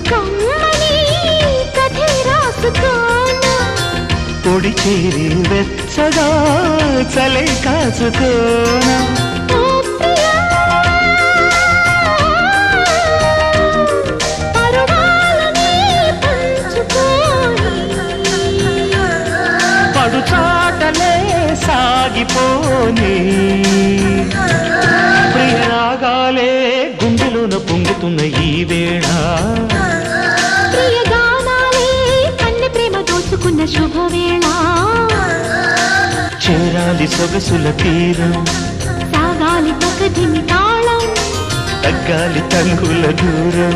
కమ్మని కథే రాసుకోనా పొడి చేరి వెచ్చగా చలే కాచుకోనా పడుచాటలే సాగిపోని ప్రియరాగాలే గుండెలోన పొంగుతున్న ఈ వేళ ప్రియగానాలే కన్నె ప్రేమ దోచుకున్న శుభవేళ చేరాలి సొగసుల తీరం సాగాలి పకదిమి తాళం తగ్గాలి తంగుల దూరం